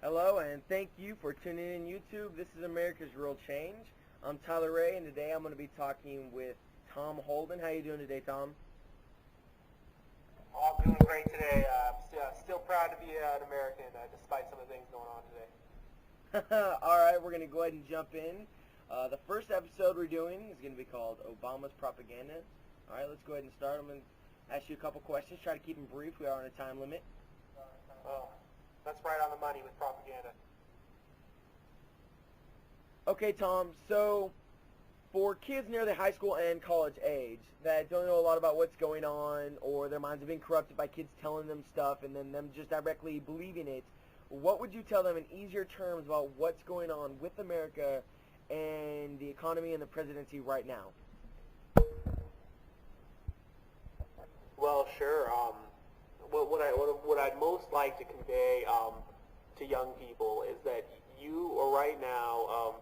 Hello, and thank you for tuning in YouTube. This is America's Real Change. I'm Tyler Ray, and today I'm going to be talking with Tom Holden. How you doing today, Tom? Oh, I'm doing great today. Still proud to be an American, despite some of the things going on today. All right, we're going to go ahead and jump in. The first episode we're doing is going to be called Obama's Propaganda. All right, let's go ahead and start. I'm going to ask you a couple questions. Try to keep them brief. We are on a time limit. Well, that's right on the money with propaganda. Okay, Tom, so for kids near the high school and college age that don't know a lot about what's going on, or their minds have been corrupted by kids telling them stuff and then them just directly believing it, what would you tell them in easier terms about what's going on with America and the economy and the presidency right now? Well, sure. What I'd most like to convey to young people is that you are right now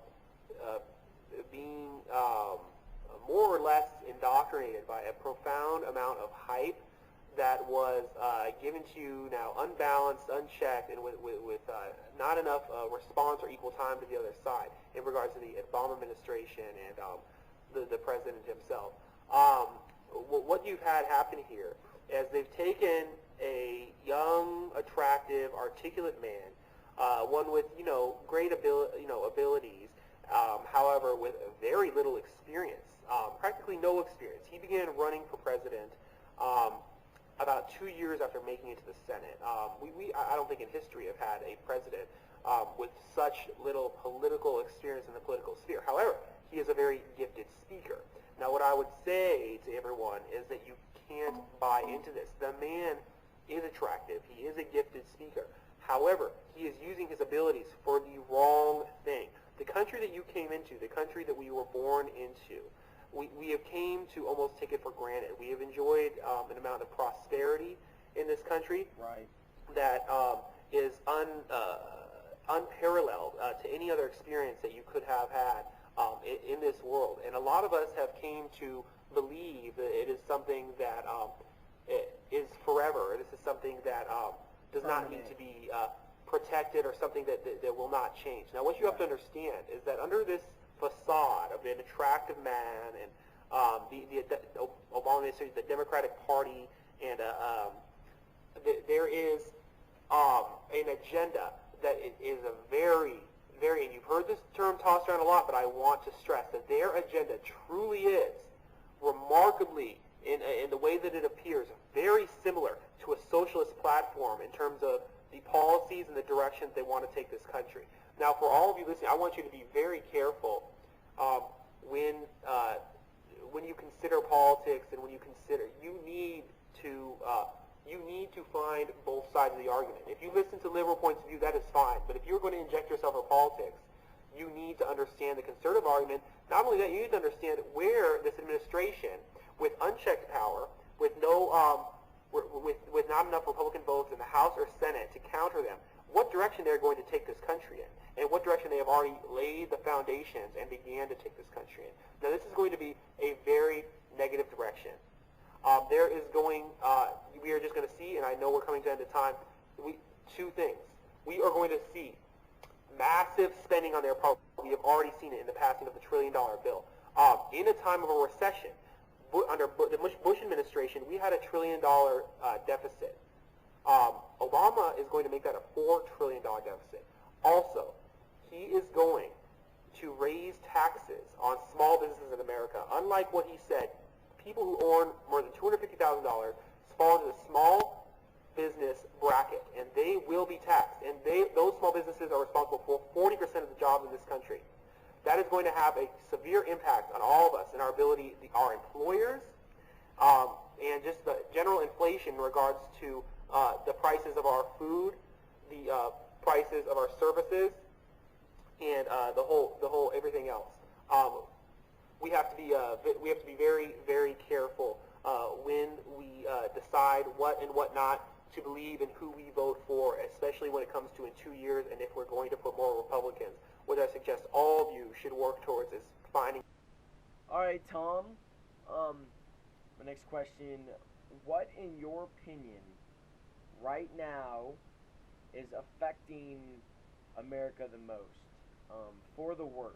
being more or less indoctrinated by a profound amount of hype that was given to you now unbalanced, unchecked, and with not enough response or equal time to the other side in regards to the Obama administration and the president himself. What you've had happen here is they've taken a young, attractive, articulate man, one with great abilities, however with very little experience, practically no experience. He began running for president about 2 years after making it to the Senate. I don't think in history have had a president with such little political experience in the political sphere. However, he is a very gifted speaker. Now, what I would say to everyone is that you can't buy into this. The man is attractive. He is a gifted speaker. However, he is using his abilities for the wrong thing. The country that you came into, the country that we were born into, we have came to almost take it for granted. We have enjoyed an amount of prosperity in this country that is unparalleled to any other experience that you could have had in this world. And a lot of us have came to believe that it is something that it is forever. This is something that does not need to be protected, or something that will not change. Now, what you have to understand is that under this facade of an attractive man and the Obama administration, the Democratic Party, and there is an agenda that is a very, and you've heard this term tossed around a lot, but I want to stress that their agenda truly is remarkably, in the way that it appears, very similar to a socialist platform in terms of the policies and the directions they want to take this country. Now, for all of you listening, I want you to be very careful when you consider politics, and when you consider, you need to find both sides of the argument. If you listen to liberal points of view, that is fine. But if you're going to inject yourself in politics, you need to understand the conservative argument. Not only that, you need to understand where this administration, with unchecked power, with no with not enough Republican votes in the House or Senate to counter them, what direction they're going to take this country in, and what direction they have already laid the foundations and began to take this country in. Now, this is going to be a very negative direction. There is going, we are just going to see, and I know we're coming to the end of time, two things. We are going to see massive spending on their part. We have already seen it in the passing of the $1 trillion bill. In a time of a recession, under the Bush administration, we had a $1 trillion deficit. Obama is going to make that a $4 trillion deficit. Also, he is going to raise taxes on small businesses in America. Unlike what he said, people who earn more than $250,000 fall into the small business bracket, and they will be taxed. And those small businesses are responsible for 40% of the jobs in this country. That is going to have a severe impact on all of us and our ability, our employers, and just the general inflation in regards to the prices of our food, the prices of our services, and the whole everything else. We have to be very, very careful when we decide what and what not to believe and who we vote for, especially when it comes to in 2 years, and if we're going to put more Republicans. What I suggest all of you should work towards is finding. All right, Tom. My next question: what, in your opinion, right now, is affecting America the most, for the worse?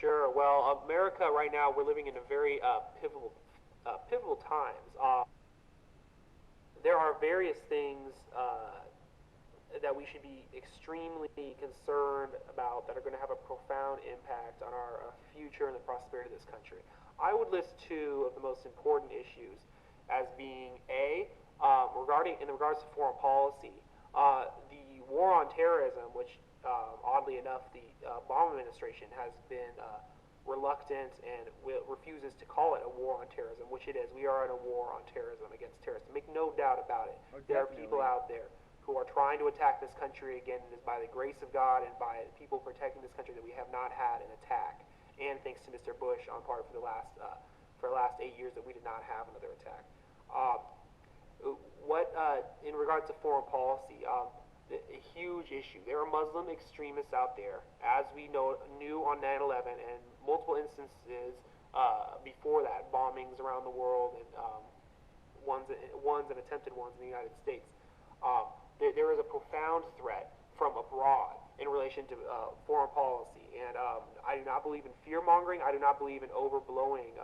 Sure. Well, America right now, we're living in a very pivotal times. There are various things that we should be extremely concerned about that are going to have a profound impact on our future and the prosperity of this country. I would list two of the most important issues as being in regards to foreign policy, the war on terrorism, which oddly enough the Obama administration has been reluctant and refuses to call it a war on terrorism, which it is. We are in a war on terrorism against terrorists. Make no doubt about it. Oh, there are people out there who are trying to attack this country again. It is by the grace of God and by people protecting this country that we have not had an attack. And thanks to Mr. Bush on part for the last 8 years that we did not have another attack. In regards to foreign policy, a huge issue. There are Muslim extremists out there, as we knew on 9/11 and multiple instances before that, bombings around the world and ones and attempted ones in the United States. There is a profound threat from abroad in relation to foreign policy, and I do not believe in fear mongering. I do not believe in overblowing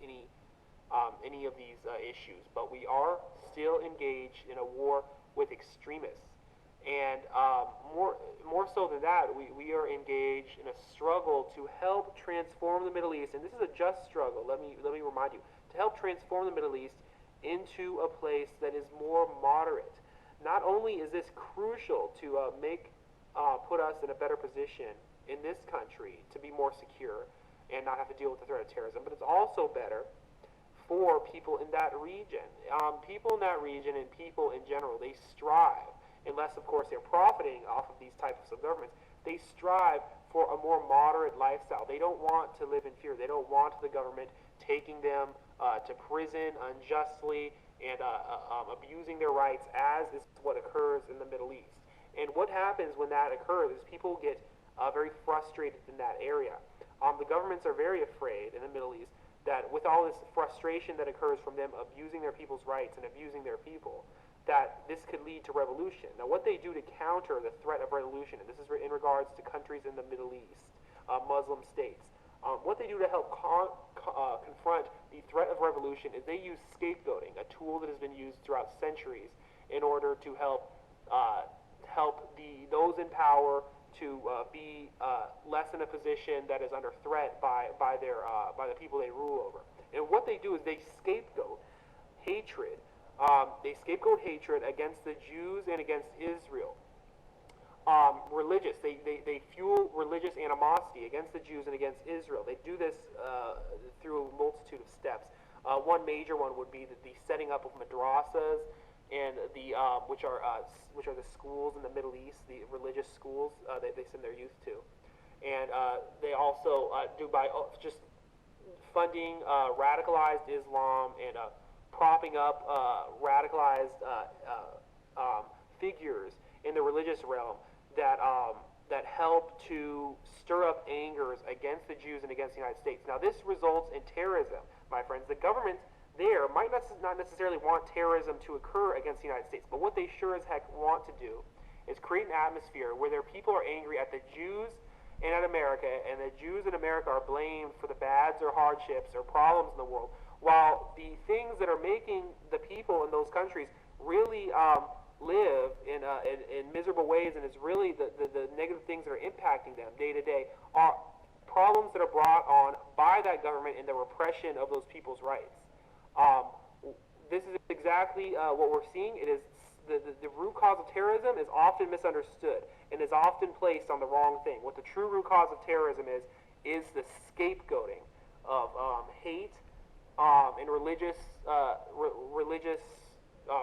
any of these issues, but we are still engaged in a war with extremists, and more so than that, we are engaged in a struggle to help transform the Middle East, and this is a just struggle. Let me remind you, to help transform the Middle East into a place that is more moderate. Not only is this crucial to put us in a better position in this country to be more secure and not have to deal with the threat of terrorism, but it's also better for people in that region. People in that region and people in general, they strive, unless of course they're profiting off of these types of governments, they strive for a more moderate lifestyle. They don't want to live in fear. They don't want the government taking them to prison unjustly and abusing their rights, as is what occurs in the Middle East. And what happens when that occurs is people get very frustrated in that area. The governments are very afraid in the Middle East that with all this frustration that occurs from them abusing their people's rights and abusing their people, that this could lead to revolution. Now, what they do to counter the threat of revolution, and this is in regards to countries in the Middle East, Muslim states, what they do to help confront the threat of revolution is they use scapegoating, a tool that has been used throughout centuries in order to help those in power to be less in a position that is under threat by the people they rule over. And what they do is they scapegoat hatred. They scapegoat hatred against the Jews and against Israel. They fuel religious animosity against the Jews and against Israel. They do this through a multitude of steps. One major one would be the setting up of madrasas, and which are the schools in the Middle East, the religious schools they send their youth to, and they also do by just funding radicalized Islam and propping up radicalized figures in the religious realm that help to stir up angers against the Jews and against the United States. Now, this results in terrorism, my friends. The government there might not necessarily want terrorism to occur against the United States, but what they sure as heck want to do is create an atmosphere where their people are angry at the Jews and at America, and the Jews in America are blamed for the bads or hardships or problems in the world, while the things that are making the people in those countries really live in miserable ways, and it's really the negative things that are impacting them day to day are problems that are brought on by that government and the repression of those people's rights. This is exactly what we're seeing. It is the root cause of terrorism is often misunderstood and is often placed on the wrong thing. What the true root cause of terrorism is the scapegoating of hate and religious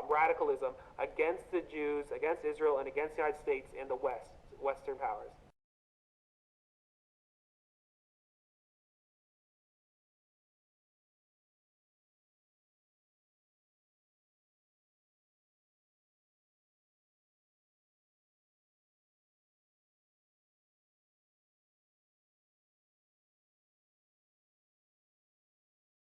radicalism against the Jews, against Israel, and against the United States and the Western powers.